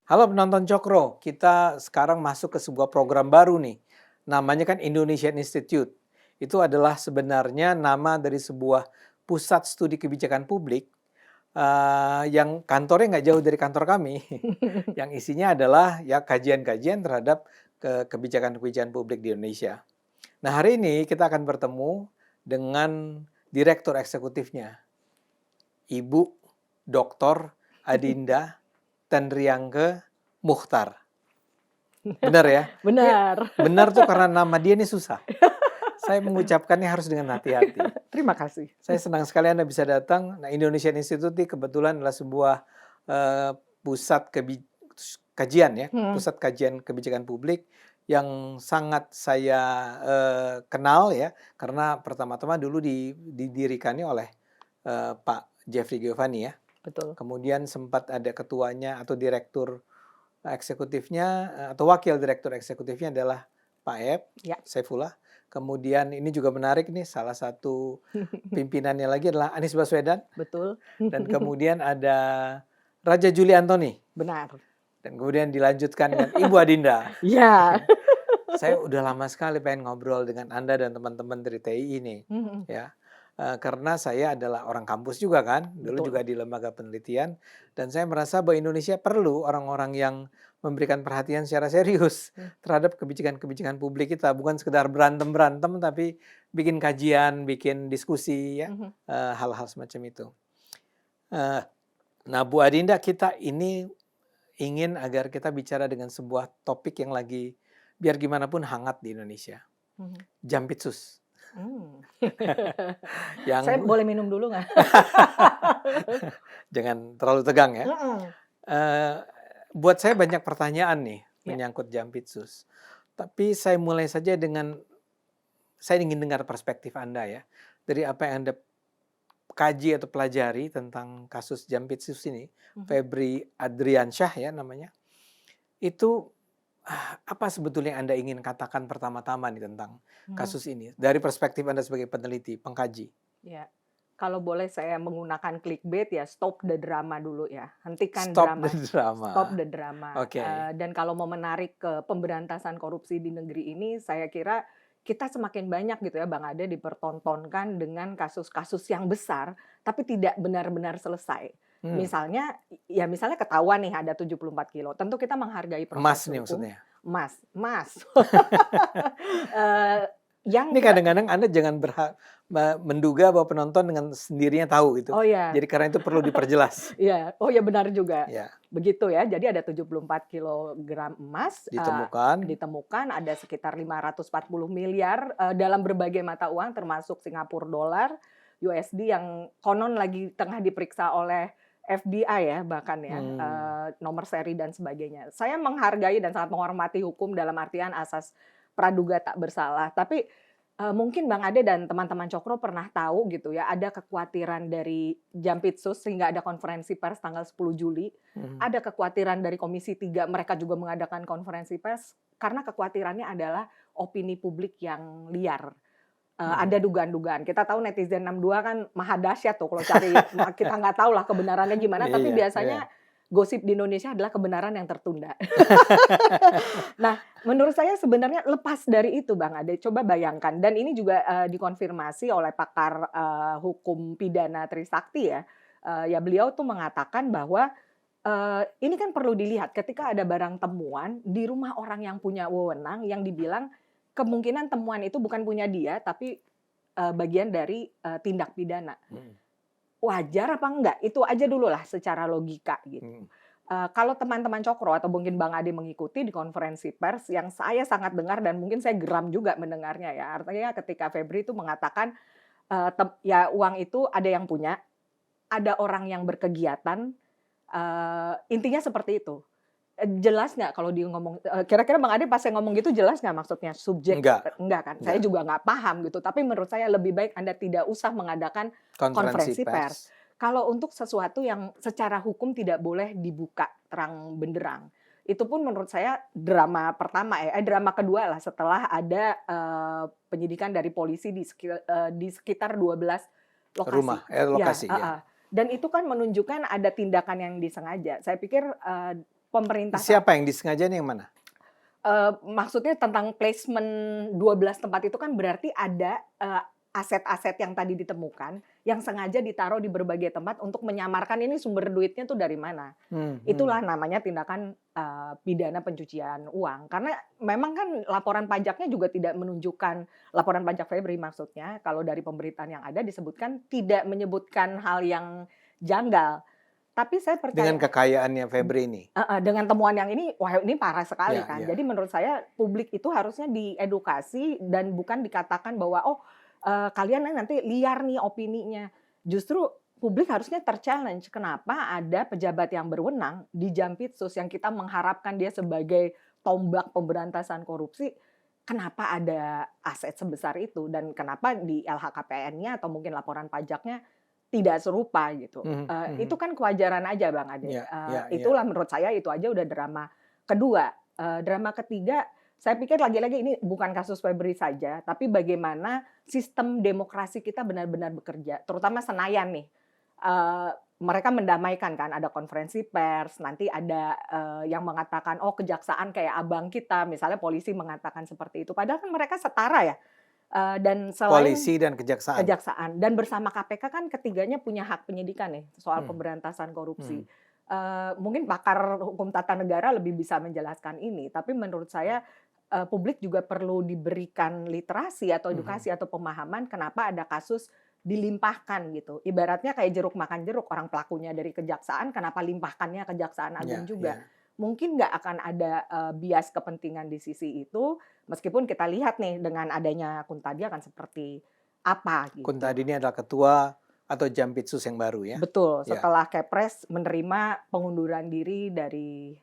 Halo penonton Cokro, kita sekarang masuk ke sebuah program baru nih. Namanya kan Indonesian Institute. Itu adalah sebenarnya nama dari sebuah pusat studi kebijakan publik yang kantornya nggak jauh dari kantor kami. Yang isinya adalah ya kajian-kajian terhadap kebijakan-kebijakan publik di Indonesia. Nah hari ini kita akan bertemu dengan direktur eksekutifnya, Ibu Dr. Adinda Tandriangke Muchtar. Benar ya? Ini Benar. benar tuh karena nama dia ini susah. Saya mengucapkannya harus dengan hati-hati. Terima kasih. Saya senang sekali Anda bisa datang. Nah, Indonesian Institute ini kebetulan adalah sebuah pusat kajian ya, Hmm, pusat kajian kebijakan publik yang sangat saya kenal ya, karena pertama-tama dulu didirikannya oleh Pak Jeffrey Giovanni ya. betul. Kemudian sempat ada ketuanya atau direktur eksekutifnya atau wakil direktur eksekutifnya adalah Pak Ep Ya. Saifullah. Kemudian ini juga menarik nih, salah satu pimpinannya lagi adalah Anies Baswedan. Betul. Dan kemudian ada Raja Juli Antoni. Benar. Dan kemudian dilanjutkan dengan Ibu Adinda. Ya. Saya udah lama sekali pengen ngobrol dengan Anda dan teman-teman dari TI ini. Hmm, Ya, karena saya adalah orang kampus juga kan, dulu betul. juga di lembaga penelitian, dan saya merasa bahwa Indonesia perlu orang-orang yang memberikan perhatian secara serius terhadap kebijakan-kebijakan publik kita, bukan sekedar berantem-berantem, tapi bikin kajian, bikin diskusi ya, Mhm. hal-hal semacam itu. Eh, Nah, Bu Adinda, kita ini ingin agar kita bicara dengan sebuah topik yang lagi biar gimana pun hangat di Indonesia, Mhm. Jampitsus. Hmm. Saya Yang boleh minum dulu nggak? jangan terlalu tegang ya. Mm-mm. Eh, Buat saya banyak pertanyaan nih Ya. menyangkut Jampitsus. Tapi saya mulai saja dengan, saya ingin dengar perspektif Anda ya. Dari apa yang Anda kaji atau pelajari tentang kasus Jampitsus ini, Mhm. Febri Adriansyah ya namanya. Itu apa sebetulnya yang Anda ingin katakan pertama-tama nih tentang Hmm. kasus ini? Dari perspektif Anda sebagai peneliti, pengkaji. Ya. Kalau boleh saya menggunakan clickbait ya, stop the drama dulu ya. Hentikan Stop the drama. Stop drama. the drama. Oke. Dan kalau mau menarik ke pemberantasan korupsi di negeri ini, saya kira kita semakin banyak gitu ya Bang Ade dipertontonkan dengan kasus-kasus yang besar, tapi tidak benar-benar selesai. Hmm. Misalnya ketahuan nih ada 74 kilo. Tentu kita menghargai Emas proses nih hukum. maksudnya. Mas. Eh, yang Ini kita, kadang-kadang Anda jangan menduga bahwa penonton dengan sendirinya tahu gitu. oh ya, Jadi karena itu perlu diperjelas. iya, oh ya benar juga. Ya, Begitu ya, jadi ada 74 kilogram emas ditemukan. ditemukan, ada sekitar 540 miliar dalam berbagai mata uang termasuk Singapura dolar, USD yang konon lagi tengah diperiksa oleh FBI ya bahkan ya, nomor seri dan sebagainya. Saya menghargai dan sangat menghormati hukum dalam artian asas praduga tak bersalah, tapi mungkin Bang Ade dan teman-teman Cokro pernah tahu gitu ya, ada kekhawatiran dari Jampitsus sehingga ada konferensi pers tanggal 10 Juli. Ada kekhawatiran dari Komisi 3, mereka juga mengadakan konferensi pers karena kekhawatirannya adalah opini publik yang liar. Ada dugaan-dugaan. Kita tahu netizen 62 kan maha dahsyat tuh kalau cari, kita nggak tahu lah kebenarannya gimana, tapi Iya, iya. biasanya gosip di Indonesia adalah kebenaran yang tertunda. Nah, menurut saya sebenarnya lepas dari itu Bang Ade, coba bayangkan dan ini juga dikonfirmasi oleh pakar hukum pidana Trisakti ya. Ya beliau tuh mengatakan bahwa ini kan perlu dilihat ketika ada barang temuan di rumah orang yang punya wewenang yang dibilang kemungkinan temuan itu bukan punya dia tapi bagian dari tindak pidana. Hmm, Wajar apa enggak? Itu aja dulu lah secara logika gitu. hmm. Kalau teman-teman Cokro atau mungkin Bang Ade mengikuti di konferensi pers yang saya sangat dengar dan mungkin saya geram juga mendengarnya ya. Artinya ketika Febri itu mengatakan ya uang itu ada yang punya, ada orang yang berkegiatan, intinya seperti itu. Jelas nggak kalau dia ngomong, kira-kira Bang Ade pas saya ngomong gitu jelas nggak maksudnya subjek? Enggak, Enggak kan? Saya enggak. juga nggak paham gitu. Tapi menurut saya lebih baik Anda tidak usah mengadakan Konferensi konferensi pers. pers. Kalau untuk sesuatu yang secara hukum tidak boleh dibuka terang benderang. Itu pun menurut saya drama pertama drama kedua lah setelah ada penyidikan dari polisi di sekitar 12 lokasi. Rumah, Ya, lokasi ya. dan itu kan menunjukkan ada tindakan yang disengaja. Saya pikir pemerintah Siapa yang disengaja nih, yang mana? Maksudnya tentang placement 12 tempat itu kan berarti ada, aset-aset yang tadi ditemukan, yang sengaja ditaruh di berbagai tempat untuk menyamarkan ini sumber duitnya tuh dari mana. Itulah namanya tindakan, pidana pencucian uang. Karena memang kan laporan pajaknya juga tidak menunjukkan, laporan pajak Febri maksudnya, kalau dari pemberitaan yang ada disebutkan tidak menyebutkan hal yang janggal. Tapi saya Dengan percaya kekayaannya Febri ini? dengan temuan yang ini, wah ini parah sekali Iya, kan. iya. Jadi menurut saya publik itu harusnya diedukasi dan bukan dikatakan bahwa, "Oh, kalian nanti liar nih opininya." Justru publik harusnya ter-challenge, kenapa ada pejabat yang berwenang di Jampitsus yang kita mengharapkan dia sebagai tombak pemberantasan korupsi, kenapa ada aset sebesar itu dan kenapa di LHKPN-nya atau mungkin laporan pajaknya tidak serupa gitu. Itu kan kewajaran aja Bang Ade. Iya, iya, iya. Itulah menurut saya itu aja udah drama kedua. Drama ketiga, saya pikir lagi-lagi ini bukan kasus Febri saja, tapi bagaimana sistem demokrasi kita benar-benar bekerja, terutama Senayan nih. Mereka mendamaikan kan, ada konferensi pers, nanti ada yang mengatakan, oh kejaksaan kayak abang kita, misalnya polisi mengatakan seperti itu. Padahal kan mereka setara ya. Dan selain Polisi dan kejaksaan. kejaksaan dan bersama KPK kan ketiganya punya hak penyidikan nih soal pemberantasan korupsi. Mungkin pakar hukum tata negara lebih bisa menjelaskan ini, tapi menurut saya publik juga perlu diberikan literasi atau edukasi atau pemahaman kenapa ada kasus dilimpahkan gitu. Ibaratnya kayak jeruk makan jeruk, orang pelakunya dari kejaksaan, kenapa limpahkannya Kejaksaan Agung Ya, juga. ya. Mungkin nggak akan ada bias kepentingan di sisi itu, meskipun kita lihat nih dengan adanya Kuntadi akan seperti apa gitu. Kuntadi ini adalah ketua atau Jampitsus yang baru ya? Betul, Ya. setelah Kepres menerima pengunduran diri dari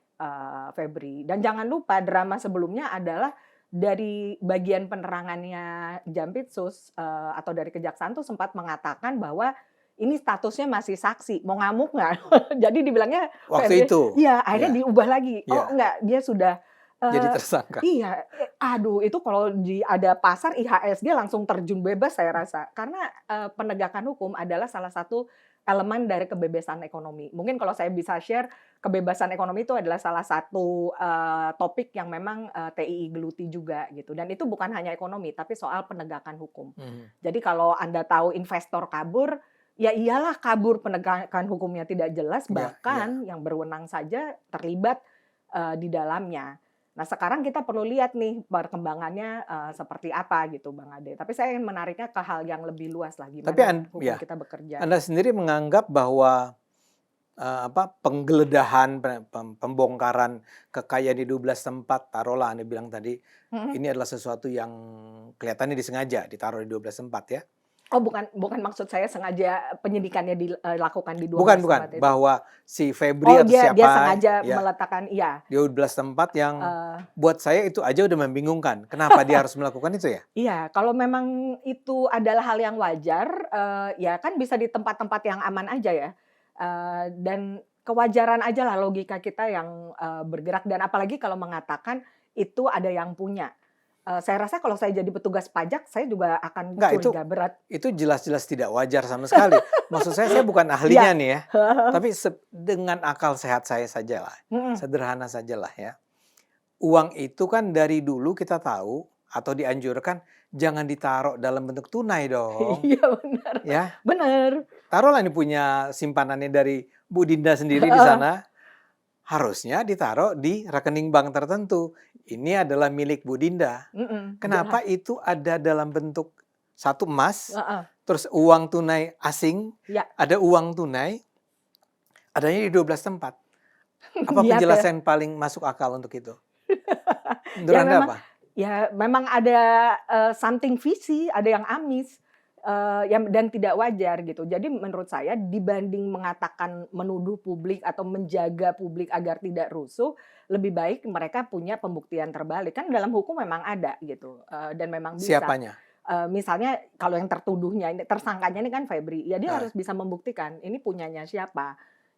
Febri. Dan jangan lupa drama sebelumnya adalah dari bagian penerangannya Jampitsus atau dari Kejaksaan tuh sempat mengatakan bahwa ini statusnya masih saksi, mau ngamuk nggak? Jadi dibilangnya Waktu Febri, itu? iya akhirnya Ya. diubah lagi. Ya. Oh enggak, dia sudah Jadi tersangka. iya, aduh itu kalau ada pasar IHSG langsung terjun bebas saya rasa. Karena penegakan hukum adalah salah satu elemen dari kebebasan ekonomi. Mungkin kalau saya bisa share, kebebasan ekonomi itu adalah salah satu topik yang memang TII geluti juga gitu. Dan itu bukan hanya ekonomi, tapi soal penegakan hukum. Jadi kalau Anda tahu investor kabur, ya iyalah kabur, penegakan hukumnya tidak jelas, bahkan yang berwenang saja terlibat di dalamnya. Nah sekarang kita perlu lihat nih perkembangannya seperti apa gitu Bang Ade. Tapi saya ingin menariknya ke hal yang lebih luas lah, gimana hukum kita bekerja. Anda sendiri menganggap bahwa penggeledahan, pembongkaran kekayaan di 12 tempat, taruhlah Anda bilang tadi, ini adalah sesuatu yang kelihatannya disengaja ditaruh di 12 tempat ya? Oh bukan maksud saya sengaja penyidikannya dilakukan di 12 Bukan, tempat itu. bahwa si Febri atau siapa dia sengaja meletakkan, iya. di 12 tempat yang buat saya itu aja udah membingungkan. Kenapa dia harus melakukan itu ya? Iya, kalau memang itu adalah hal yang wajar, ya kan bisa di tempat-tempat yang aman aja ya. Dan kewajaran aja lah logika kita yang bergerak, dan apalagi kalau mengatakan itu ada yang punya. Saya rasa kalau saya jadi petugas pajak, saya juga akan curiga berat. Itu jelas-jelas tidak wajar sama sekali. Maksud saya bukan ahlinya nih ya. Tapi dengan akal sehat saya sajalah. Sederhana sajalah ya. Uang itu kan dari dulu kita tahu atau dianjurkan jangan ditaruh dalam bentuk tunai dong. Iya benar. Ya. Benar. Taruhlah ini punya simpanannya dari Bu Dinda sendiri di sana. Harusnya ditaruh di rekening bank tertentu. Ini adalah milik Bu Dinda. Kenapa itu ada dalam bentuk satu emas, terus uang tunai asing, ada uang tunai, adanya di 12 tempat. Apa penjelasan paling masuk akal untuk itu? Menurut Anda apa? Ya memang ada something fishy, ada yang amis. Dan tidak wajar gitu. Jadi menurut saya dibanding mengatakan menuduh publik atau menjaga publik agar tidak rusuh, lebih baik mereka punya pembuktian terbalik. Kan dalam hukum memang ada gitu, dan memang bisa. Siapanya? Misalnya kalau yang tertuduhnya, tersangkanya ini kan Febri, ya dia harus bisa membuktikan ini punyanya siapa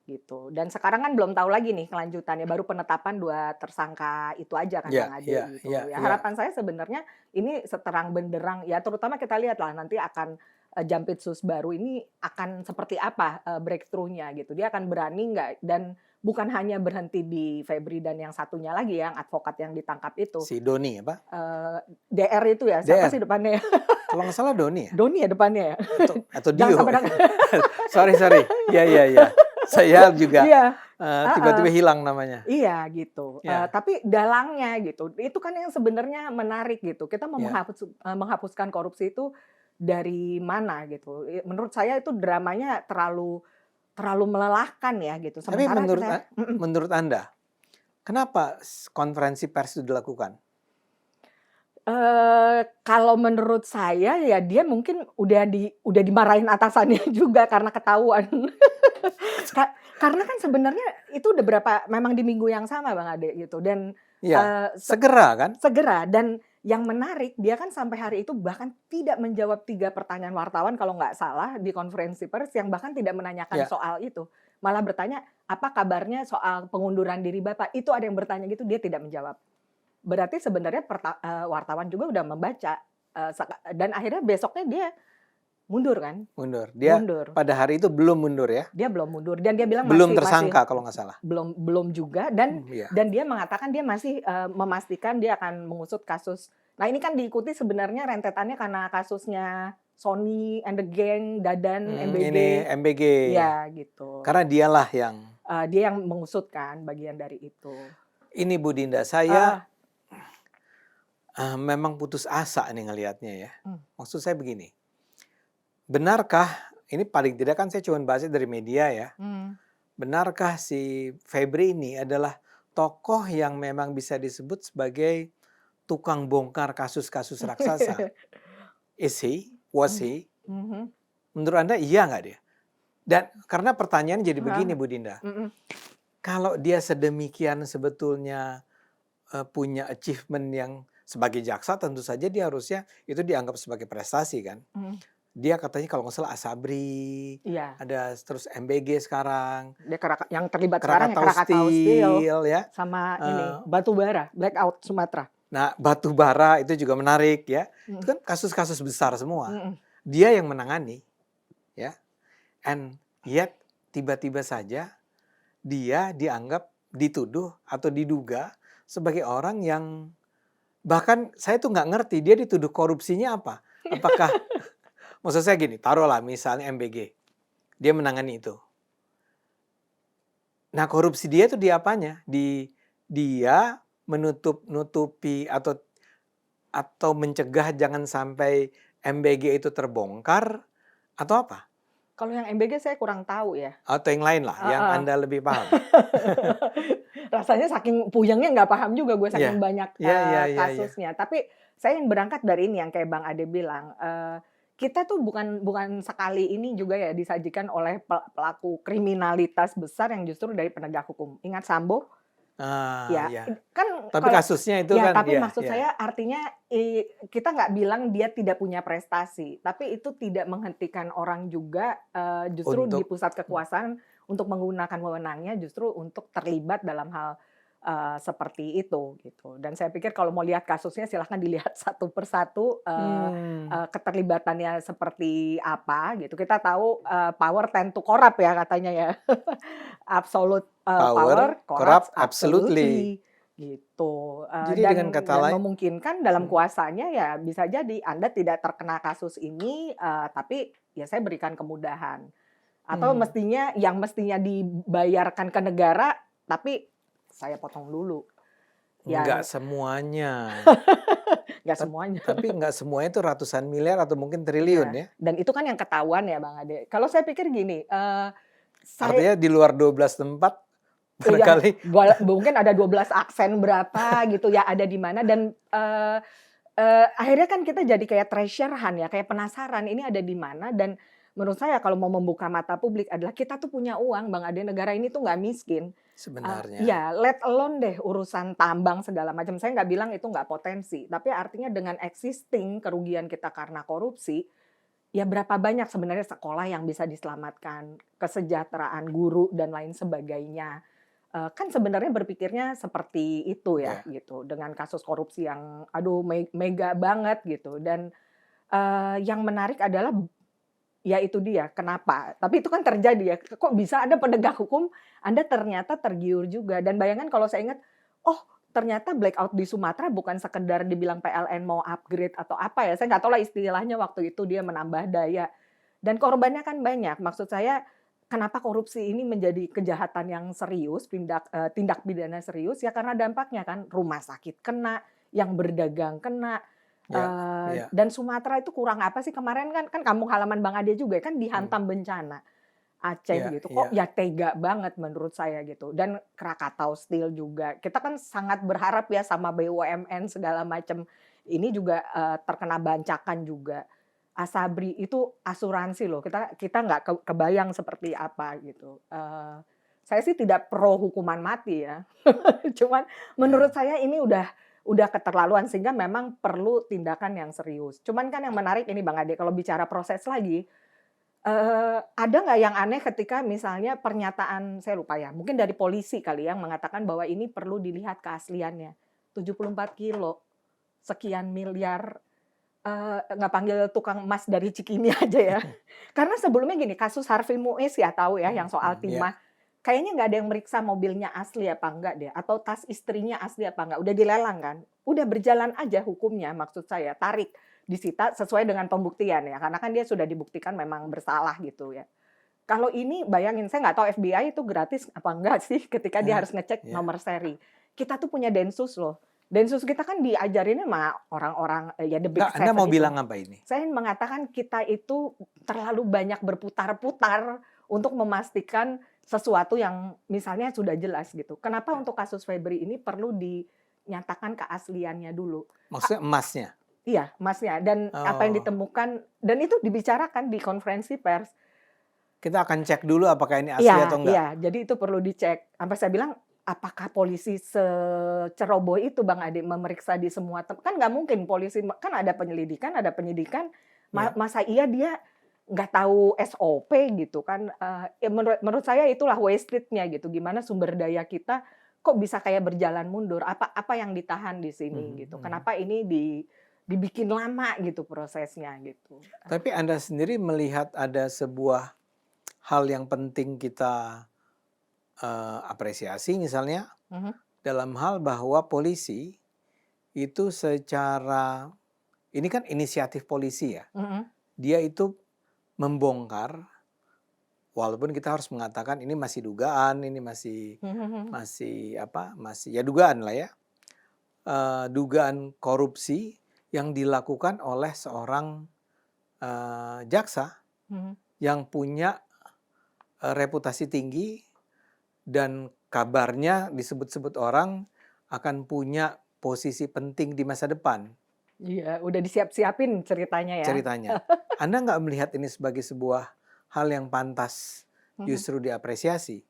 gitu. Dan sekarang kan belum tahu lagi nih kelanjutannya, baru penetapan 2 tersangka itu aja kan Bang Ade gitu. Harapan saya sebenarnya ini seterang benderang ya, terutama kita lihat lah nanti akan Jampitsus baru ini akan seperti apa breakthrough-nya gitu. Dia akan berani nggak, dan bukan hanya berhenti di Febri dan yang satunya lagi yang advokat yang ditangkap itu. Si Doni apa? DR itu ya, siapa DR. sih depannya? Kalau nggak salah Doni ya? Doni ya depannya ya? Atau Jangan Dio. sampai Sorry. Iya. Saya juga Iya. tiba-tiba hilang namanya. Iya gitu. Ya. Tapi dalangnya gitu, itu kan yang sebenarnya menarik gitu. Kita mau Ya. menghapuskan korupsi itu dari mana gitu. Menurut saya itu dramanya terlalu melelahkan ya gitu. Tapi Sementara menurut Anda, kenapa konferensi pers itu dilakukan? kalau menurut saya ya dia mungkin udah dimarahin atasannya juga karena ketahuan. Karena kan sebenarnya itu udah memang di minggu yang sama Bang Ade gitu dan Ya, segera kan? segera dan yang menarik dia kan sampai hari itu bahkan tidak menjawab 3 pertanyaan wartawan kalau nggak salah di konferensi pers yang bahkan tidak menanyakan Ya. soal itu. Malah bertanya apa kabarnya soal pengunduran diri Bapak. Itu ada yang bertanya gitu dia tidak menjawab. Berarti sebenarnya wartawan juga udah membaca dan akhirnya besoknya dia mundur kan? Mundur. Dia Mundur. pada hari itu belum mundur ya? Dia belum mundur dan dia bilang Belum masih tersangka kalau nggak salah. belum juga dan Iya. dia mengatakan dia masih memastikan dia akan mengusut kasus. Nah ini kan diikuti sebenarnya rentetannya karena kasusnya Sony and the Gang, Dadan, MBG. Ini MBG. Ya gitu. Karena dialah yang dia yang mengusutkan bagian dari itu. ini Bu Dinda, saya memang putus asa nih ngelihatnya ya. Maksud saya begini. Benarkah, ini paling tidak kan saya cuma bahasnya dari media ya. Benarkah si Febri ini adalah tokoh yang memang bisa disebut sebagai tukang bongkar kasus-kasus raksasa? Is he? Was he? Menurut Anda iya nggak dia? Dan karena pertanyaan jadi begini Bu Dinda. Kalau dia sedemikian sebetulnya punya achievement yang sebagai jaksa tentu saja dia harusnya itu dianggap sebagai prestasi kan. Dia katanya kalau nggak salah Asabri, ada terus MBG sekarang. Dia yang terlibat sekarang Krakatau Steel ya. sama ini Batubara, Blackout Sumatera. Nah Batubara itu juga menarik ya. Itu kan kasus-kasus besar semua. Dia yang menangani ya. And yet tiba-tiba saja dia dianggap dituduh atau diduga sebagai orang yang bahkan saya tuh nggak ngerti dia dituduh korupsinya apa. Apakah maksud saya gini, taruhlah misalnya MBG, dia menangani itu. Nah korupsi dia itu di apanya? Dia menutupi atau mencegah jangan sampai MBG itu terbongkar atau apa? Kalau yang MBG saya kurang tahu ya. Atau yang lain lah, yang Anda lebih paham. Rasanya saking puyengnya nggak paham juga gue saking banyak kasusnya. Tapi saya yang berangkat dari ini yang kayak Bang Ade bilang. Kita tuh bukan sekali ini juga ya disajikan oleh pelaku kriminalitas besar yang justru dari penegak hukum. Ingat Sambo? Kan. Tapi kasusnya itu kan. Tapi maksud saya artinya kita nggak bilang dia tidak punya prestasi, tapi itu tidak menghentikan orang juga justru di pusat kekuasaan untuk menggunakan wewenangnya justru untuk terlibat dalam hal seperti itu gitu. Dan saya pikir kalau mau lihat kasusnya silahkan dilihat satu persatu keterlibatannya seperti apa gitu. Kita tahu power tend to corrupt ya katanya ya. Absolute power corrupt absolutely gitu. Jadi dengan kata lain memungkinkan dalam kuasanya ya bisa jadi Anda tidak terkena kasus ini tapi ya saya berikan kemudahan. Atau mestinya dibayarkan ke negara tapi saya potong dulu. Enggak semuanya. Enggak semuanya. Tapi enggak semuanya itu ratusan miliar atau mungkin triliun ya. Dan itu kan yang ketahuan ya Bang Ade. Kalau saya pikir gini. Artinya di luar 12 tempat barangkali. Mungkin ada 12 aksen berapa gitu ya ada di mana. Dan akhirnya kan kita jadi kayak treasure hunt ya. Kayak penasaran ini ada di mana. Dan menurut saya kalau mau membuka mata publik adalah kita tuh punya uang Bang Ade. Negara ini tuh nggak miskin. Sebenarnya. Let alone deh urusan tambang segala macam. Saya nggak bilang itu nggak potensi. Tapi artinya dengan existing kerugian kita karena korupsi, ya berapa banyak sebenarnya sekolah yang bisa diselamatkan, kesejahteraan guru dan lain sebagainya. Kan sebenarnya berpikirnya seperti itu ya gitu. Dengan kasus korupsi yang mega banget gitu. Dan yang menarik adalah ya itu dia, kenapa? Tapi itu kan terjadi ya, kok bisa ada penegak hukum, Anda ternyata tergiur juga. Dan bayangkan kalau saya ingat, oh ternyata blackout di Sumatera bukan sekedar dibilang PLN mau upgrade atau apa ya, saya nggak tahu lah istilahnya waktu itu dia menambah daya. Dan korbannya kan banyak, maksud saya kenapa korupsi ini menjadi kejahatan yang serius, tindak pidana serius, ya karena dampaknya kan rumah sakit kena, yang berdagang kena, Ya, ya, dan Sumatera itu kurang apa sih kemarin kan kampung halaman Bang Ade juga kan hmm, dihantam bencana Aceh ya, gitu. Kok ya, ya tega banget menurut saya gitu. Dan Krakatau Steel juga. Kita kan sangat berharap ya sama BUMN segala macam. Ini juga terkena bancakan juga. Asabri itu asuransi loh. Kita nggak kebayang seperti apa gitu. Saya sih tidak pro hukuman mati ya. Cuman menurut ya. saya ini udah keterlaluan sehingga memang perlu tindakan yang serius. Cuman kan yang menarik ini Bang Ade kalau bicara proses lagi, ada nggak yang aneh ketika misalnya pernyataan saya lupa ya, mungkin dari polisi kali yang mengatakan bahwa ini perlu dilihat keasliannya. 74 kilo, sekian miliar, nggak panggil tukang emas dari Cikini aja ya. Karena sebelumnya gini, kasus Harvey Muiz ya tahu ya yang soal Ya, timah. Kayaknya nggak ada yang meriksa mobilnya asli apa enggak deh, atau tas istrinya asli apa enggak, udah dilelang kan. Udah berjalan aja hukumnya maksud saya, tarik, disita sesuai dengan pembuktian ya, karena kan dia sudah dibuktikan memang bersalah gitu ya. Kalau ini bayangin, saya nggak tahu FBI itu gratis apa enggak sih ketika dia ya, harus ngecek ya. nomor seri. Kita tuh punya Densus loh. Densus kita kan diajarinnya sama orang-orang ya the big Nggak, Anda seven mau itu. bilang apa ini? Saya mengatakan kita itu terlalu banyak berputar-putar untuk memastikan sesuatu yang misalnya sudah jelas gitu. Kenapa untuk kasus Febri ini perlu dinyatakan keasliannya dulu? Maksudnya emasnya? Iya, Masnya. Dan apa yang Oh, ditemukan dan itu dibicarakan di konferensi pers. kita akan cek dulu apakah ini asli Iya, atau enggak. iya. Jadi itu perlu dicek. Sampai saya bilang, apakah polisi seceroboh itu Bang Ade memeriksa di semua kan nggak mungkin polisi kan ada penyidikan, Ya. masa iya dia nggak tahu SOP gitu kan. Ya menurut saya itulah wasted-nya gitu. Gimana sumber daya kita kok bisa kayak berjalan mundur? Apa yang ditahan di sini gitu? Mhm. Kenapa ini dibikin lama gitu prosesnya gitu? Tapi Anda sendiri melihat ada sebuah hal yang penting kita apresiasi misalnya Mhm, dalam hal bahwa polisi itu secara ini kan inisiatif polisi ya. mhm, Dia itu membongkar walaupun kita harus mengatakan ini masih dugaan, ini masih mhm, mhm. masih apa? Masih ya dugaan lah ya. Dugaan korupsi yang dilakukan oleh seorang jaksa Mhm. yang punya reputasi tinggi dan kabarnya disebut-sebut orang akan punya posisi penting di masa depan Iya, udah disiap-siapin ceritanya ya. ceritanya. Anda nggak melihat ini sebagai sebuah hal yang pantas Mhm, justru diapresiasi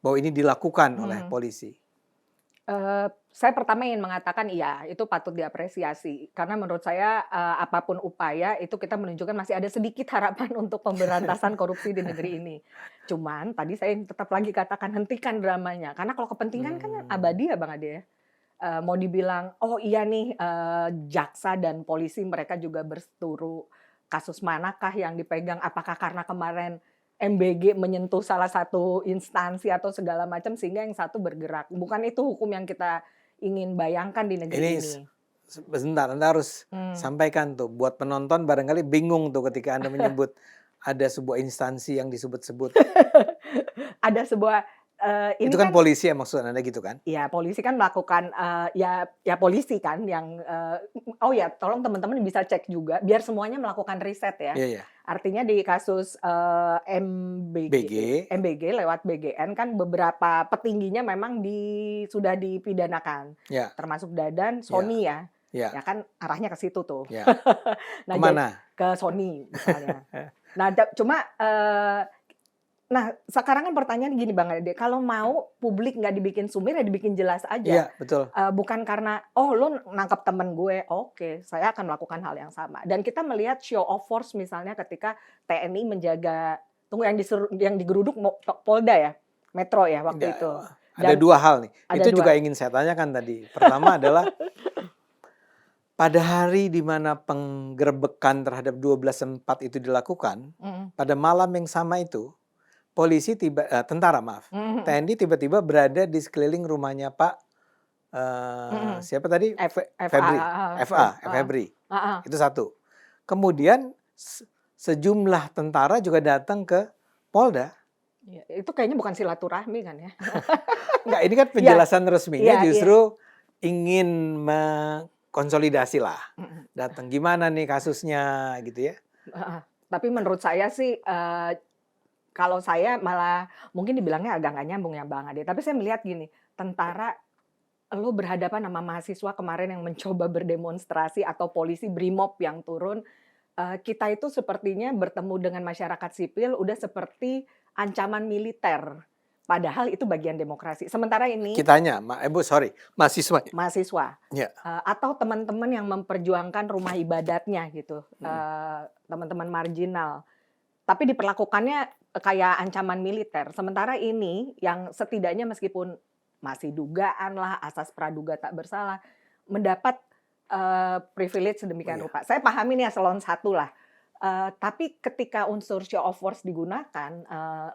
bahwa ini dilakukan oleh mhm. polisi? Saya pertama ingin mengatakan iya, itu patut diapresiasi. Karena menurut saya, apapun upaya itu kita menunjukkan masih ada sedikit harapan untuk pemberantasan korupsi di negeri ini. Cuman tadi saya tetap lagi katakan hentikan dramanya, karena kalau kepentingan kan Hmm, abadi ya Bang Ade ya. Mau dibilang, "Oh iya nih, jaksa dan polisi mereka juga berseturu, kasus manakah yang dipegang, apakah karena kemarin MBG menyentuh salah satu instansi atau segala macam sehingga yang satu bergerak." Bukan itu hukum yang kita ingin bayangkan di negeri ini ini. sebentar, Anda harus Mmm. sampaikan tuh buat penonton barangkali bingung tuh ketika Anda menyebut ada sebuah instansi yang disebut-sebut. Ada sebuah, ini Itu kan kan polisi ya maksud Anda gitu kan? ya polisi kan melakukan, ya polisi kan yang, oh ya tolong teman-teman bisa cek juga biar semuanya melakukan riset ya. Iya ya. Artinya di kasus, BG, MBG lewat BGN kan beberapa petingginya memang sudah dipidanakan, ya, termasuk Dadan, ya, Sony ya. ya, Ya kan arahnya ke situ tuh. ya. Nah Kemana? ke Sony misalnya. Nah cuma, nah, sekarang kan pertanyaan gini Bang Ade, kalau mau publik nggak dibikin sumir ya dibikin jelas aja. Iya, betul. Bukan karena, "Oh lu nangkep temen gue, oke saya akan melakukan hal yang sama." Dan kita melihat show of force misalnya ketika TNI menjaga yang digeruduk Polda ya? Metro ya waktu Tidak, itu. ada Dan dua hal nih. ada Itu juga 2. ingin saya tanyakan tadi. Pertama adalah pada hari di mana penggerebekan terhadap 12/4 itu dilakukan, Mhm. pada malam yang sama itu, tentara maaf, Mhm. TNI tiba-tiba berada di sekeliling rumahnya Pak, Mhm. siapa tadi? FA, Febri, heeh, heeh, Febri, heeh. itu satu. Kemudian sejumlah tentara juga datang ke Polda. Iya, itu kayaknya bukan silaturahmi kan ya? Enggak, ini kan Iya, penjelasan resminya iya, iya. justru ingin mengkonsolidasi lah. Mhm. Datang gimana nih kasusnya gitu ya. Heeh. Tapi menurut saya sih, kalau saya malah mungkin dibilangnya agak nggak nyambung ya Bang Ade, tapi saya melihat gini, tentara lo berhadapan sama mahasiswa kemarin yang mencoba berdemonstrasi atau polisi BRIMOB yang turun, kita itu sepertinya bertemu dengan masyarakat sipil udah seperti ancaman militer, padahal itu bagian demokrasi. Sementara ini Kitanya, sorry, mahasiswanya. mahasiswa, Ya. atau teman-teman yang memperjuangkan rumah ibadatnya gitu, Mm. teman-teman marginal. Tapi diperlakukannya kayak ancaman militer. Sementara ini yang setidaknya meskipun masih dugaan lah, asas praduga tak bersalah, mendapat privilege Oh sedemikian ya, rupa. Saya pahami nih eselon 1 lah. Tapi ketika unsur show of force digunakan,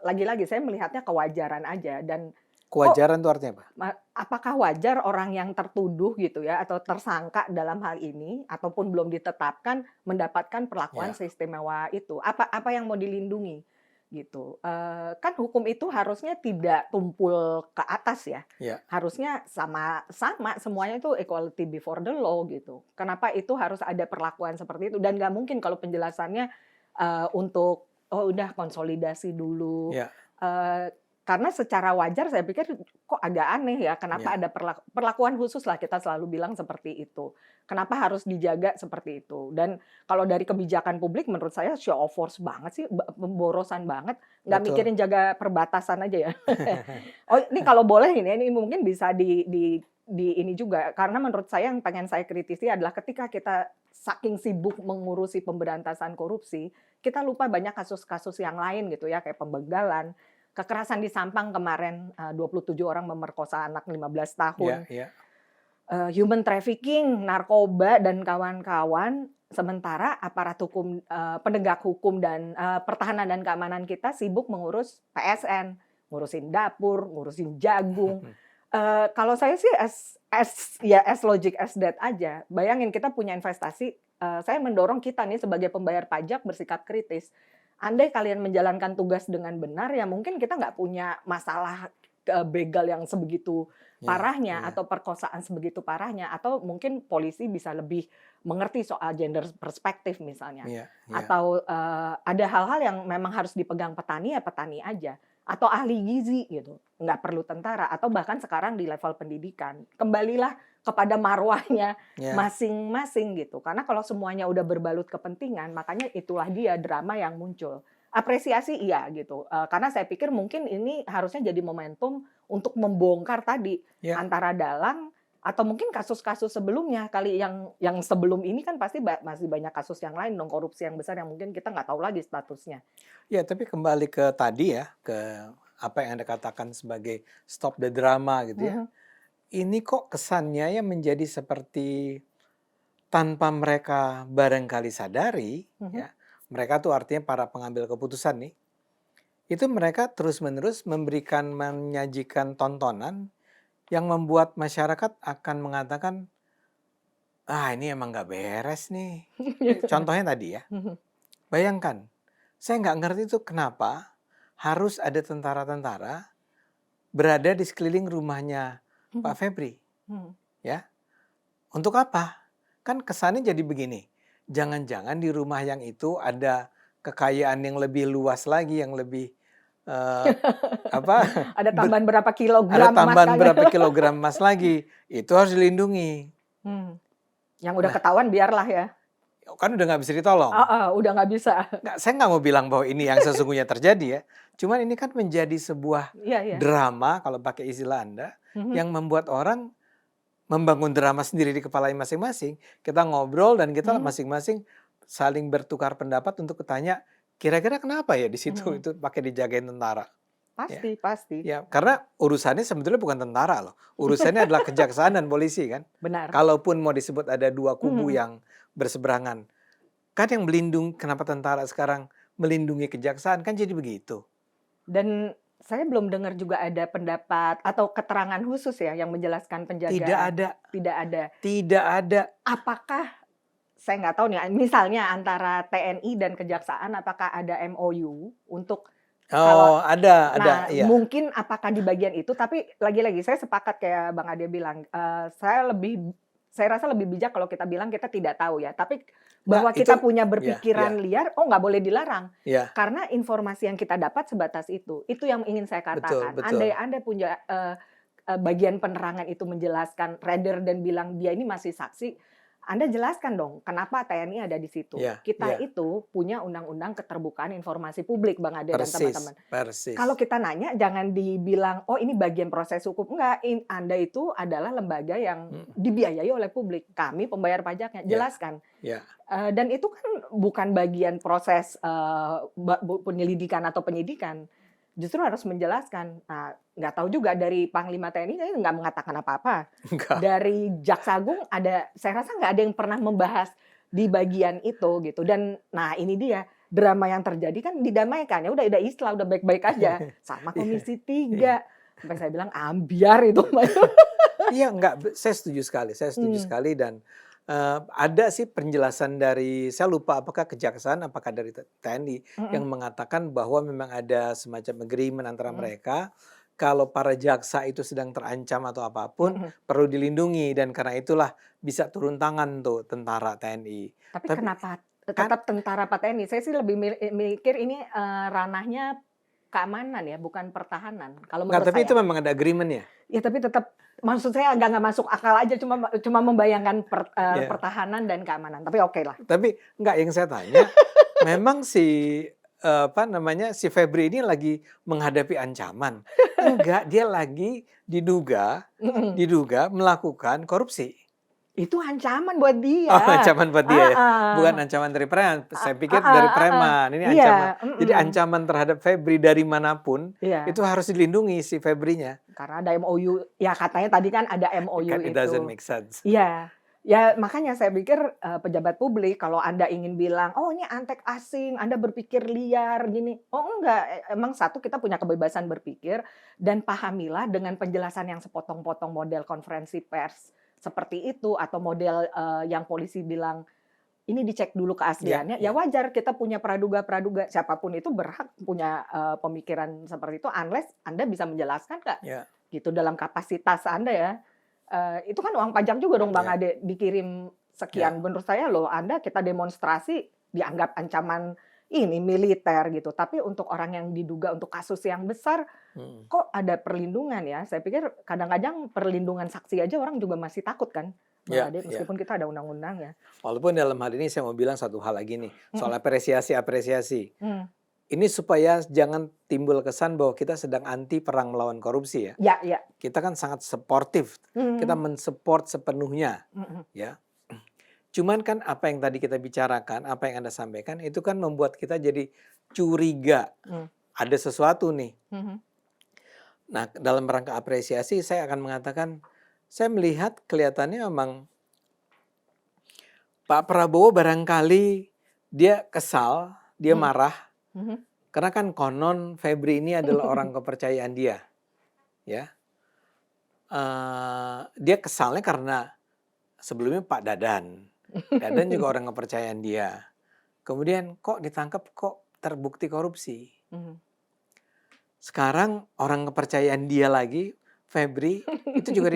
lagi-lagi saya melihatnya kewajaran aja dan kok kewajaran itu artinya apa? apakah wajar orang yang tertuduh gitu ya atau tersangka dalam hal ini ataupun belum ditetapkan mendapatkan perlakuan Ya, seistimewa itu? Apa yang mau dilindungi gitu? Kan hukum itu harusnya tidak tumpul ke atas ya. ya, Harusnya sama-sama semuanya itu equality before the law gitu. Kenapa itu harus ada perlakuan seperti itu dan nggak mungkin kalau penjelasannya untuk oh udah konsolidasi dulu. ya, Eee, karena secara wajar saya pikir kok agak aneh ya, kenapa ya. ada perlakuan khusus lah kita selalu bilang seperti itu. Kenapa harus dijaga seperti itu? Dan kalau dari kebijakan publik menurut saya show of force banget sih, pemborosan banget, nggak Betul. mikirin jaga perbatasan aja ya. Oh ini kalau boleh ini mungkin bisa di ini juga, karena menurut saya yang pengen saya kritisi adalah ketika kita saking sibuk mengurusi pemberantasan korupsi, kita lupa banyak kasus-kasus yang lain gitu ya, kayak pembegalan, kekerasan di Sampang kemarin, 27 orang memerkosa anak 15 Ya, tahun, ya. human trafficking, narkoba dan kawan-kawan, sementara aparat hukum, penegak hukum dan, pertahanan dan keamanan kita sibuk mengurus PSN, ngurusin dapur, ngurusin jagung. Kalau saya sih as logic as that aja. Bayangin kita punya investasi, saya mendorong kita nih sebagai pembayar pajak bersikap kritis. Andai kalian menjalankan tugas dengan benar, ya mungkin kita nggak punya masalah, begal yang sebegitu Ya, parahnya ya, atau perkosaan sebegitu parahnya, atau mungkin polisi bisa lebih mengerti soal gender perspektif misalnya. ya, ya. Atau, ada hal-hal yang memang harus dipegang petani, ya petani aja. Atau ahli gizi gitu, nggak perlu tentara. Atau bahkan sekarang di level pendidikan. Kembalilah kepada marwahnya Ya. masing-masing gitu. Karena kalau semuanya udah berbalut kepentingan, makanya itulah dia drama yang muncul. Apresiasi iya gitu, karena saya pikir mungkin ini harusnya jadi momentum untuk membongkar tadi, Ya. antara dalang atau mungkin kasus-kasus sebelumnya kali yang sebelum ini kan pasti masih banyak kasus yang lain dong, korupsi yang besar yang mungkin kita nggak tahu lagi statusnya. Ya, tapi kembali ke tadi ya, ke apa yang Anda katakan sebagai stop the drama gitu ya. Mhm, Ini kok kesannya ya menjadi seperti tanpa mereka barangkali sadari, mhm. ya, mereka tuh artinya para pengambil keputusan nih, itu mereka terus-menerus menyajikan tontonan yang membuat masyarakat akan mengatakan, ah ini emang nggak beres nih. Contohnya tadi ya, Mhm, bayangkan, saya nggak ngerti tuh kenapa harus ada tentara-tentara berada di sekeliling rumahnya Pak mhm, Febri, mhm. ya. Untuk apa? Kan kesannya jadi begini, jangan-jangan di rumah yang itu ada kekayaan yang lebih luas lagi, yang lebih eh, apa? Ada ber- tambahan berapa ada kilogram emas tambahan kali ya. berapa kilogram emas lagi, itu harus dilindungi. Hmm, yang udah Nah, ketahuan biarlah ya. kan udah nggak bisa ditolong. Heeh, udah nggak bisa. Nggak, saya nggak mau bilang bahwa ini yang sesungguhnya terjadi ya. Cuman ini kan menjadi sebuah Iya, iya. drama kalau pakai istilah Anda Mhm, yang membuat orang membangun drama sendiri di kepalanya masing-masing. Kita ngobrol dan kita mhm, masing-masing saling bertukar pendapat untuk bertanya, kira-kira kenapa ya di situ mhm. itu pakai dijagain tentara. pasti. Ya, karena urusannya sebetulnya bukan tentara loh. Urusannya adalah kejaksaan dan polisi kan. Benar. Kalaupun mau disebut ada dua kubu Mhm. yang berseberangan, kan yang melindungi, kenapa tentara sekarang melindungi kejaksaan kan jadi begitu. Dan saya belum dengar juga ada pendapat atau keterangan khusus ya yang menjelaskan Tidak penjagaan. ada, Tidak ada. tidak ada. Apakah saya nggak tahu nih, misalnya antara TNI dan Kejaksaan, apakah ada MOU untuk kalau Oh, ada, nah iya. mungkin apakah di bagian itu, tapi lagi-lagi saya sepakat kayak Bang Ade bilang, saya rasa lebih bijak kalau kita bilang kita tidak tahu ya, tapi bahwa Nggak, kita itu, punya ya, berpikiran liar, oh nggak boleh dilarang. ya, Karena informasi yang kita dapat sebatas itu yang ingin saya betul, katakan. betul. Andai Anda punya bagian penerangan itu menjelaskan rather dan bilang dia ini masih saksi, Anda jelaskan dong kenapa TNI ada di situ. Ya, Kita ya, itu punya undang-undang keterbukaan informasi publik, Bang Ade dan teman-teman. persis. Kalau kita nanya jangan dibilang, oh ini bagian proses hukum. Enggak, Anda itu adalah lembaga yang dibiayai oleh publik. Kami pembayar pajaknya, jelaskan. Ya. Dan itu kan bukan bagian proses penyelidikan atau penyidikan. Justru harus menjelaskan. Nah, nggak tahu juga dari Panglima TNI kayaknya nggak mengatakan apa-apa. Enggak. Dari Jaksa Agung saya rasa nggak ada yang pernah membahas di bagian itu gitu. Dan nah ini dia drama yang terjadi kan didamaikan, ya udah Islah udah baik-baik aja sama Komisi 3. Sampai saya bilang ambiar itu. Iya, enggak, saya setuju sekali dan ada sih penjelasan dari, saya lupa apakah Kejaksaan, apakah dari TNI yang mengatakan bahwa memang ada semacam agreement antara mereka kalau para jaksa itu sedang terancam atau apapun perlu dilindungi, dan karena itulah bisa turun tangan tuh tentara TNI. Tapi kenapa tetap tentara Pak TNI? Saya sih lebih mikir ini ranahnya keamanan ya, bukan pertahanan. Kalau menurut tapi saya. itu memang ada agreement ya? Ya tapi tetap, maksud saya agak nggak masuk akal aja, cuma membayangkan pertahanan dan keamanan. Tapi oke lah. Tapi enggak, yang saya tanya, memang si Febri ini lagi menghadapi ancaman? Enggak, dia lagi diduga melakukan korupsi. Itu ancaman buat dia. Oh, ancaman buat dia ya? Bukan ancaman dari preman. Saya pikir dari preman. Ini ancaman. Jadi ancaman terhadap Febri dari manapun, itu harus dilindungi si Febrinya. Karena ada MOU. Ya katanya tadi kan ada MOU itu. It doesn't make sense. Iya. Ya makanya saya pikir pejabat publik kalau Anda ingin bilang, oh ini antek asing, Anda berpikir liar gini. Oh enggak, emang satu kita punya kebebasan berpikir, dan pahamilah dengan penjelasan yang sepotong-potong model konferensi pers seperti itu, atau model yang polisi bilang ini dicek dulu keasliannya. Ya wajar kita punya praduga, siapapun itu berhak punya pemikiran seperti itu, unless Anda bisa menjelaskan nggak gitu dalam kapasitas Anda ya. Itu kan uang pajak juga dong Bang Ade, dikirim sekian. Menurut saya loh, kita demonstrasi dianggap ancaman ini militer gitu. Tapi untuk orang yang diduga untuk kasus yang besar, kok ada perlindungan ya? Saya pikir kadang-kadang perlindungan saksi aja orang juga masih takut kan, Bang Ade, meskipun kita ada undang-undang ya. Walaupun dalam hal ini saya mau bilang satu hal lagi nih, soal apresiasi. Ini supaya jangan timbul kesan bahwa kita sedang anti perang melawan korupsi ya. Ya. Kita kan sangat suportif, kita mensupport sepenuhnya, ya. Cuman kan apa yang tadi kita bicarakan, apa yang Anda sampaikan, itu kan membuat kita jadi curiga. Ada sesuatu nih. Nah, dalam rangka apresiasi saya akan mengatakan, saya melihat kelihatannya memang Pak Prabowo barangkali dia kesal, dia marah, karena kan konon Febri ini adalah orang kepercayaan dia. Ya, dia kesalnya karena sebelumnya Pak Dadan juga orang kepercayaan dia. Kemudian kok ditangkap, kok terbukti korupsi. Sekarang orang kepercayaan dia lagi, Febri, itu juga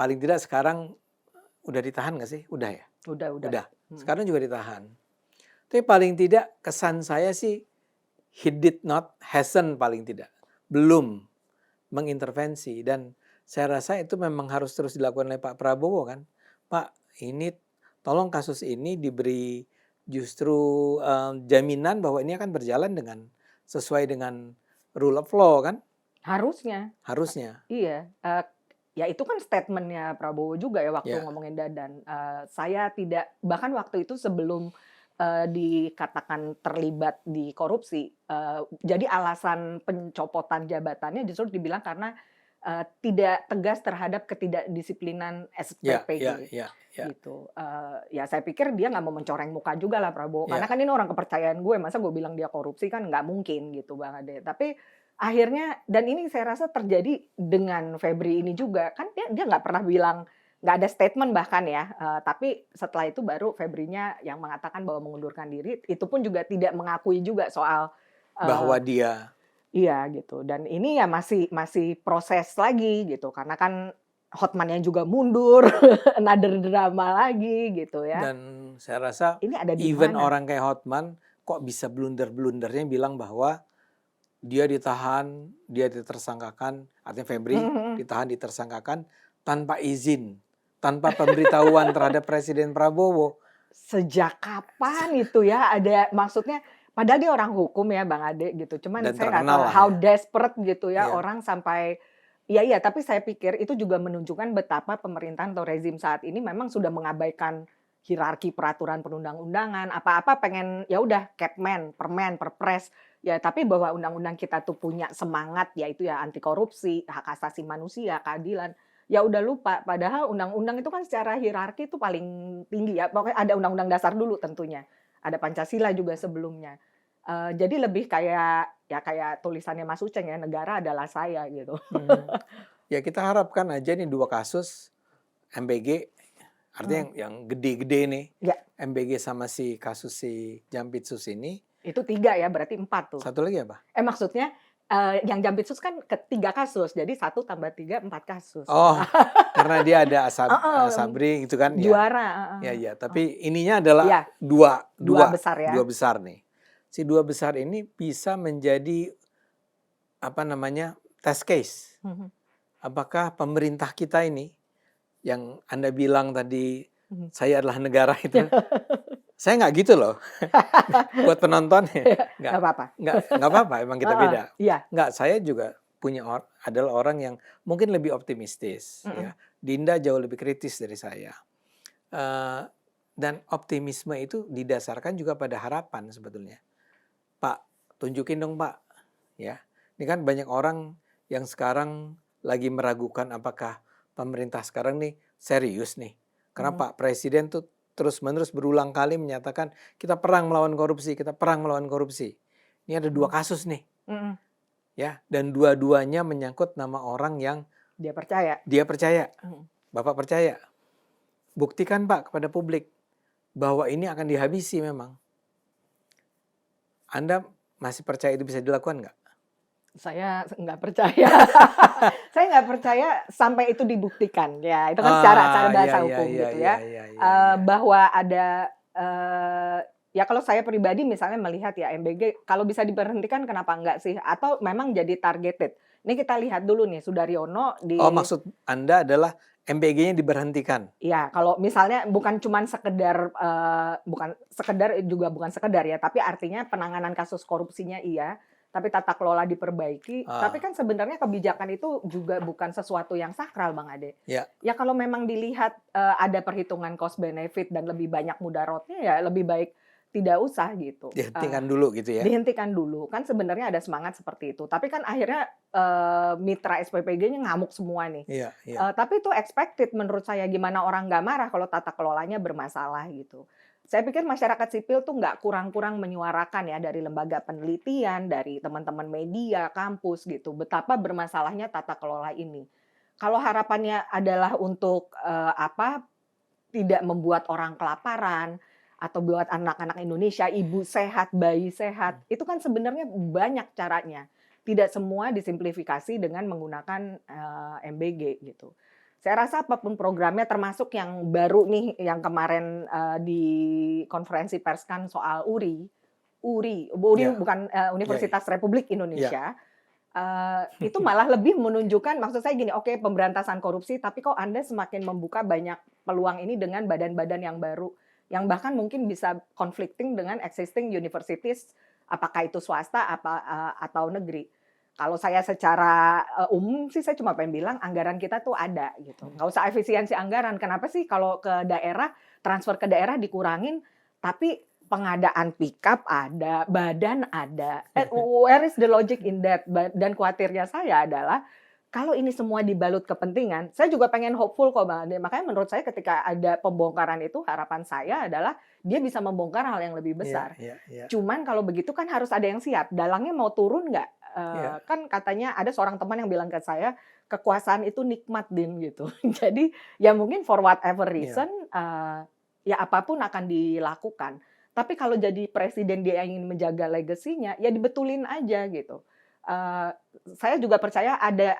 paling tidak sekarang udah ditahan nggak sih? Udah ya? Udah. Sekarang juga ditahan. Tapi paling tidak kesan saya sih, hasn't paling tidak. Belum mengintervensi. Dan saya rasa itu memang harus terus dilakukan oleh Pak Prabowo kan. Pak, ini tolong kasus ini diberi justru jaminan bahwa ini akan berjalan sesuai dengan rule of law kan? Harusnya. Iya. Ya itu kan statementnya Prabowo juga ya waktu ngomongin Dadan. Saya tidak, bahkan waktu itu sebelum dikatakan terlibat di korupsi. Jadi alasan pencopotan jabatannya justru dibilang karena tidak tegas terhadap ketidakdisiplinan Ya, SPPG ya, ya, ya. gitu. Ya saya pikir dia nggak mau mencoreng muka juga lah Prabowo. Karena Ya. kan ini orang kepercayaan gue, masa gue bilang dia korupsi kan nggak mungkin gitu Bang Ade. Tapi akhirnya, dan ini saya rasa terjadi dengan Febri ini juga, kan dia nggak pernah bilang, nggak ada statement bahkan ya, tapi setelah itu baru Febrinya yang mengatakan bahwa mengundurkan diri, itu pun juga tidak mengakui juga soal Bahwa dia iya gitu, dan ini ya masih proses lagi gitu, karena kan Hotman-nya juga mundur, another drama lagi gitu ya. dan saya rasa Ini ada di even mana? orang kayak Hotman kok bisa blunder-blundernya bilang bahwa dia ditahan, dia ditersangkakan, artinya Febri ditahan, ditersangkakan tanpa izin, tanpa pemberitahuan terhadap Presiden Prabowo. Sejak kapan itu ya ada, maksudnya padahal dia orang hukum ya Bang Ade gitu. Cuman Dan saya nggak terkenal tahu lah how ya. desperate gitu ya Iya. orang sampai iya, tapi saya pikir itu juga menunjukkan betapa pemerintahan atau rezim saat ini memang sudah mengabaikan hierarki peraturan perundang-undangan, apa-apa pengen ya udah Kepmen, Permen, Perpres. Ya, tapi bahwa undang-undang kita tuh punya semangat yaitu ya anti korupsi, hak asasi manusia, keadilan. Ya udah lupa, padahal undang-undang itu kan secara hierarki itu paling tinggi ya. Pokoknya ada undang-undang dasar dulu tentunya. Ada Pancasila juga sebelumnya. Jadi lebih kayak tulisannya Mas Uceng ya, negara adalah saya gitu. Ya kita harapkan aja nih 2 kasus MBG, artinya yang gede-gede nih, Ya, MBG sama si kasus si Jampitsus ini. itu 3 ya, berarti 4 tuh. Satu lagi apa? Maksudnya yang Jampitsus kan 3 kasus, jadi 1 tambah 3, 4 kasus. Oh, karena dia ada Heeh, Sabri gitu kan ya. juara. Ya, ya. Tapi ininya adalah Iya, dua dua besar ya. dua besar nih. Si 2 besar ini bisa menjadi apa namanya test case. Apakah pemerintah kita ini yang Anda bilang tadi saya adalah negara itu, saya nggak gitu loh. Buat penonton ya, Nggak apa-apa. nggak apa-apa. Emang kita beda. Iya. Nggak, saya juga punya adalah orang yang mungkin lebih optimistis. Ya. Dinda jauh lebih kritis dari saya. Dan optimisme itu didasarkan juga pada harapan sebetulnya. Pak, tunjukin dong Pak. Ya, ini kan banyak orang yang sekarang lagi meragukan apakah pemerintah sekarang nih serius nih. Karena Pak Presiden tuh terus-menerus berulang kali menyatakan kita perang melawan korupsi, kita perang melawan korupsi. Ini ada 2 kasus nih. Ya, dan dua-duanya menyangkut nama orang yang Dia percaya. dia percaya. Bapak percaya. Buktikan Pak kepada publik bahwa ini akan dihabisi memang. Anda masih percaya itu bisa dilakukan nggak? Saya nggak percaya. Saya nggak percaya sampai itu dibuktikan. Ya, itu kan secara bahasa hukum gitu ya. Bahwa ada ya kalau saya pribadi misalnya melihat ya MBG kalau bisa diberhentikan kenapa enggak sih? Atau memang jadi targeted. Ini kita lihat dulu nih Sudaryono di. Oh, maksud Anda adalah MBG-nya diberhentikan? Iya, kalau misalnya bukan cuma sekedar bukan sekedar ya, tapi artinya penanganan kasus korupsinya iya, tapi tata kelola diperbaiki. Tapi kan sebenarnya kebijakan itu juga bukan sesuatu yang sakral, Bang Ade. Ya. Ya kalau memang dilihat ada perhitungan cost benefit dan lebih banyak mudaratnya ya lebih baik tidak usah gitu. Dihentikan dulu gitu ya? Dihentikan dulu. Kan sebenarnya ada semangat seperti itu. Tapi kan akhirnya mitra SPPG-nya ngamuk semua nih. Iya, Tapi itu expected menurut saya. Gimana orang nggak marah kalau tata kelolanya bermasalah gitu. Saya pikir masyarakat sipil tuh nggak kurang-kurang menyuarakan ya dari lembaga penelitian, dari teman-teman media, kampus gitu. Betapa bermasalahnya tata kelola ini. Kalau harapannya adalah untuk tidak membuat orang kelaparan, atau buat anak-anak Indonesia, ibu sehat, bayi sehat, itu kan sebenarnya banyak caranya. Tidak semua disimplifikasi dengan menggunakan MBG gitu. Saya rasa apapun programnya, termasuk yang baru nih, yang kemarin di konferensi pers kan soal URI bukan Universitas Republik Indonesia, itu malah lebih menunjukkan, maksud saya gini, oke, pemberantasan korupsi, tapi kok Anda semakin membuka banyak peluang ini dengan badan-badan yang baru, yang bahkan mungkin bisa conflicting dengan existing universities, apakah itu swasta atau negeri. Kalau saya secara umum sih saya cuma pengen bilang anggaran kita tuh ada gitu. Nggak usah efisiensi anggaran. Kenapa sih kalau ke daerah, transfer ke daerah dikurangin, tapi pengadaan pickup ada, badan ada. Where is the logic in that? Dan khawatirnya saya adalah kalau ini semua dibalut kepentingan, saya juga pengen hopeful kok Bang Ade. Makanya menurut saya ketika ada pembongkaran itu harapan saya adalah dia bisa membongkar hal yang lebih Iya, besar. iya, iya. Cuman kalau begitu kan harus ada yang siap. Dalangnya mau turun nggak? Iya. Kan katanya ada seorang teman yang bilang ke saya, kekuasaan itu nikmat Din gitu. Jadi ya mungkin for whatever Iya. reason, ya apapun akan dilakukan. Tapi kalau jadi presiden dia ingin menjaga legasinya, ya dibetulin aja gitu. Saya juga percaya ada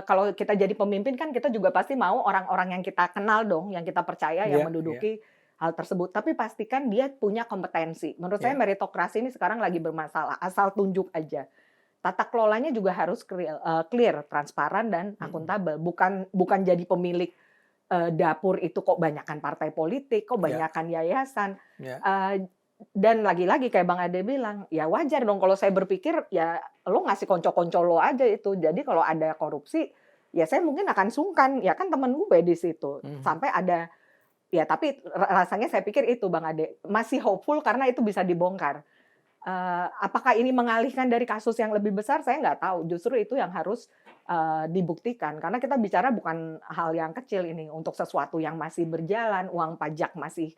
kalau kita jadi pemimpin kan kita juga pasti mau orang-orang yang kita kenal dong, yang kita percaya yang Iya, iya. menduduki hal tersebut. Tapi pastikan dia punya kompetensi. Menurut saya Iya. meritokrasi ini sekarang lagi bermasalah. Asal tunjuk aja. Tata kelolanya juga harus clear, transparan dan akuntabel. Bukan jadi pemilik dapur itu kok banyakan partai politik, kok Iya. banyakan yayasan. Iya. Dan lagi-lagi kayak Bang Ade bilang, ya wajar dong kalau saya berpikir ya lo ngasih konco-konco lo aja itu. Jadi kalau ada korupsi, ya saya mungkin akan sungkan. Ya kan temen gue di situ. Sampai ada, ya tapi rasanya saya pikir itu Bang Ade. Masih hopeful karena itu bisa dibongkar. Apakah ini mengalihkan dari kasus yang lebih besar? Saya nggak tahu. Justru itu yang harus dibuktikan. Karena kita bicara bukan hal yang kecil ini. Untuk sesuatu yang masih berjalan, uang pajak masih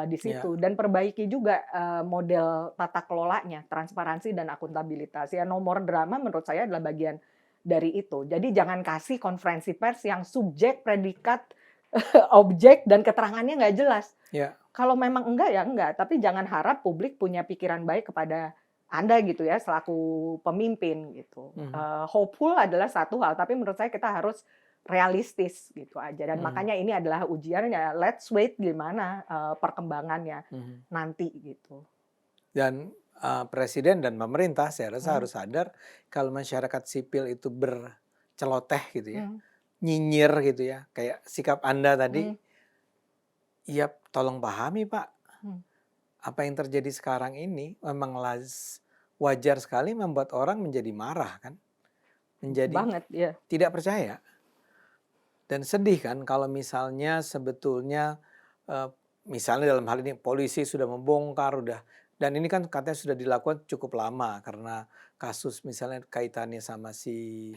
di Iya. situ. Dan perbaiki juga model tata kelolanya, transparansi dan akuntabilitas. Ya nomor drama menurut saya adalah bagian dari itu. Jadi jangan kasih konferensi pers yang subjek, predikat, objek, dan keterangannya nggak jelas. Iya. Kalau memang enggak ya enggak, tapi jangan harap publik punya pikiran baik kepada Anda gitu ya selaku pemimpin gitu. Hopeful adalah satu hal, tapi menurut saya kita harus realistis gitu aja. Dan makanya ini adalah ujiannya. Let's wait gimana perkembangannya nanti gitu. Dan presiden dan pemerintah saya rasa harus sadar kalau masyarakat sipil itu berceloteh gitu ya, nyinyir gitu ya, kayak sikap Anda tadi, ya tolong pahami Pak, apa yang terjadi sekarang ini memang wajar sekali membuat orang menjadi marah kan, menjadi Banget ya. tidak percaya. Dan sedih kan kalau misalnya sebetulnya misalnya dalam hal ini polisi sudah membongkar dan ini kan katanya sudah dilakukan cukup lama karena kasus misalnya kaitannya sama si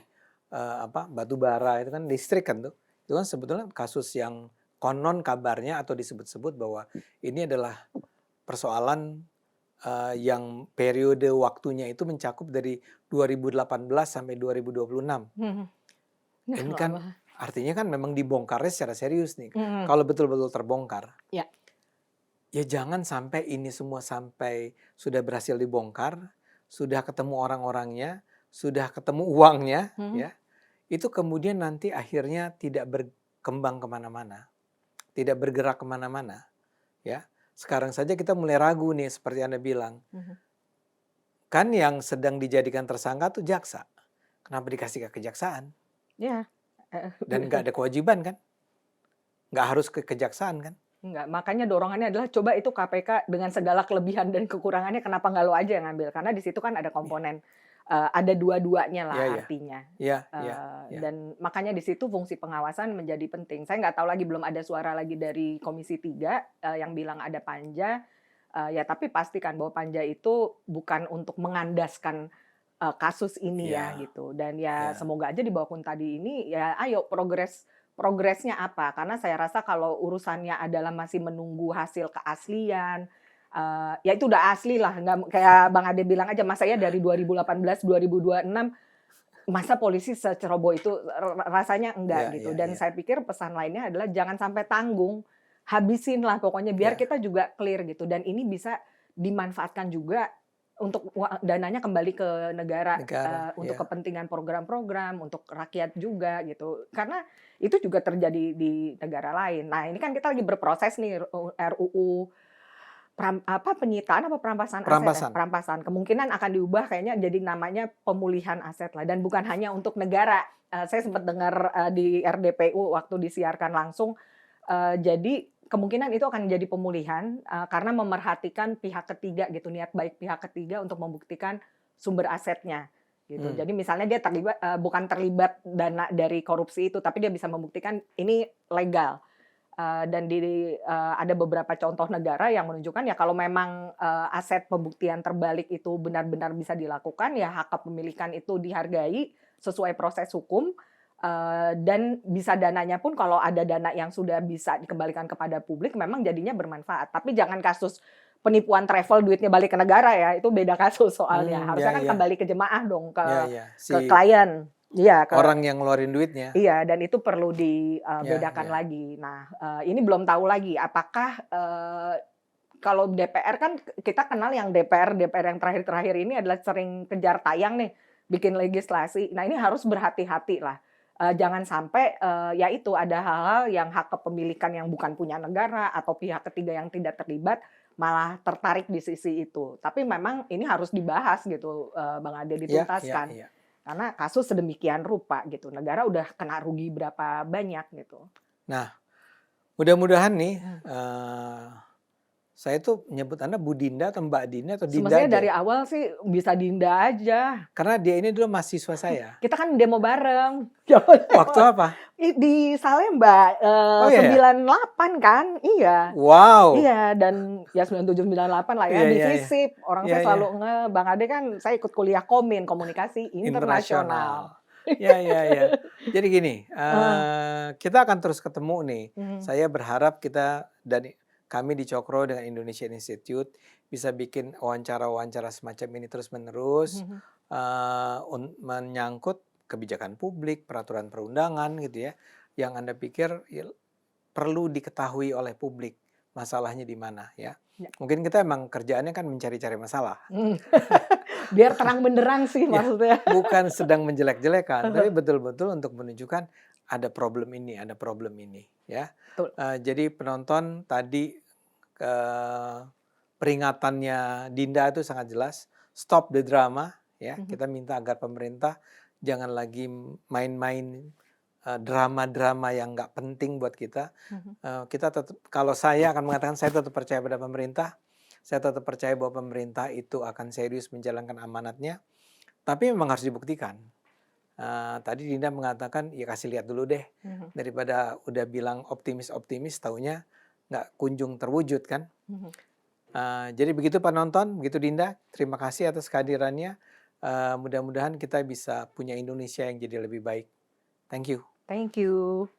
batu bara itu kan listrik kan tuh. Itu kan sebetulnya kasus yang konon kabarnya atau disebut-sebut bahwa ini adalah persoalan yang periode waktunya itu mencakup dari 2018 sampai 2026. Ini kan artinya kan memang dibongkarnya secara serius nih. Kalau betul-betul terbongkar. Ya. Ya jangan sampai ini semua sampai sudah berhasil dibongkar, sudah ketemu orang-orangnya, sudah ketemu uangnya, ya. Itu kemudian nanti akhirnya tidak berkembang kemana-mana. Tidak bergerak kemana-mana. Ya. Sekarang saja kita mulai ragu nih seperti Anda bilang. Kan yang sedang dijadikan tersangka tuh jaksa. Kenapa dikasih ke kejaksaan? Ya. Dan nggak ada kewajiban kan? Nggak harus ke kejaksaan kan? Enggak, makanya dorongannya adalah coba itu KPK dengan segala kelebihan dan kekurangannya kenapa nggak lo aja yang ngambil? Karena di situ kan ada komponen, ada dua-duanya lah artinya. Iya. Dan makanya di situ fungsi pengawasan menjadi penting. Saya nggak tahu lagi, belum ada suara lagi dari Komisi 3 yang bilang ada panja. Ya tapi pastikan bahwa panja itu bukan untuk mengandaskan kasus ini ya gitu. Dan ya semoga aja di bawah Kun tadi ini ya ayo progresnya apa? Karena saya rasa kalau urusannya adalah masih menunggu hasil keaslian, ya itu udah asli lah. Nggak kayak Bang Ade bilang aja, masa ya dari 2018 2026 masa polisi seceroboh itu rasanya enggak gitu. Dan saya pikir pesan lainnya adalah jangan sampai tanggung, habisin lah pokoknya biar kita juga clear gitu. Dan ini bisa dimanfaatkan juga untuk dananya kembali ke negara untuk kepentingan program-program, untuk rakyat juga gitu. Karena itu juga terjadi di negara lain. Nah ini kan kita lagi berproses nih RUU penyitaan apa perampasan aset. Perampasan. Kemungkinan akan diubah kayaknya jadi namanya pemulihan aset lah. Dan bukan hanya untuk negara. Saya sempat dengar di RDPU waktu disiarkan langsung. Jadi kemungkinan itu akan jadi pemulihan karena memerhatikan pihak ketiga gitu, niat baik pihak ketiga untuk membuktikan sumber asetnya gitu. Jadi misalnya dia bukan terlibat dana dari korupsi itu, tapi dia bisa membuktikan ini legal. Dan ada beberapa contoh negara yang menunjukkan ya kalau memang aset pembuktian terbalik itu benar-benar bisa dilakukan, ya hak kepemilikan itu dihargai sesuai proses hukum, dan bisa dananya pun kalau ada dana yang sudah bisa dikembalikan kepada publik memang jadinya bermanfaat. Tapi jangan kasus penipuan travel duitnya balik ke negara ya, itu beda kasus soalnya. Harusnya kan kembali ke jemaah dong, ke Si klien. Iya, orang yang ngeluarin duitnya. Iya, dan itu perlu dibedakan Ya. lagi. Nah, ini belum tahu lagi apakah kalau DPR kan kita kenal yang DPR yang terakhir-terakhir ini adalah sering kejar tayang nih, bikin legislasi. Nah, ini harus berhati-hati lah. Jangan sampai ya itu ada hal-hal yang hak kepemilikan yang bukan punya negara atau pihak ketiga yang tidak terlibat malah tertarik di sisi itu. Tapi memang ini harus dibahas gitu, Bang Ade, dituntaskan. Iya. Karena kasus sedemikian rupa gitu, negara udah kena rugi berapa banyak gitu. Nah, mudah-mudahan nih, saya tuh nyebut Anda Bu Dinda atau Mbak Dinda atau Dinda Semestinya aja? dari awal sih bisa Dinda aja. Karena dia ini dulu mahasiswa saya. Kita kan demo bareng. Waktu apa? Di Salemba, Oh iya ya? 98 kan? Iya. Wow. Iya, dan ya 97, 98 lah ya, Iya. divisi. Orang saya Iya. selalu Bang Ade kan saya ikut kuliah komunikasi internasional. Iya. Jadi gini, kita akan terus ketemu nih. Saya berharap kita dan kami di Cokro dengan Indonesian Institute bisa bikin wawancara-wawancara semacam ini terus-menerus, menyangkut kebijakan publik, peraturan perundangan gitu ya, yang Anda pikir perlu diketahui oleh publik masalahnya di mana ya. Mungkin kita emang kerjaannya kan mencari-cari masalah. Biar terang benderang sih maksudnya. Bukan sedang menjelek-jelekan, tapi betul-betul untuk menunjukkan ada problem ini ya. Jadi penonton tadi peringatannya Dinda itu sangat jelas, stop the drama ya. Kita minta agar pemerintah jangan lagi main-main drama-drama yang nggak penting buat kita. Kita tetap, kalau saya akan mengatakan saya tetap percaya pada pemerintah. Saya tetap percaya bahwa pemerintah itu akan serius menjalankan amanatnya. Tapi memang harus dibuktikan. Tadi Dinda mengatakan ya kasih lihat dulu deh. Daripada udah bilang optimis-optimis, taunya nggak kunjung terwujud kan. Jadi begitu penonton, begitu Dinda. Terima kasih atas kehadirannya. Mudah-mudahan kita bisa punya Indonesia yang jadi lebih baik. Thank you. Thank you.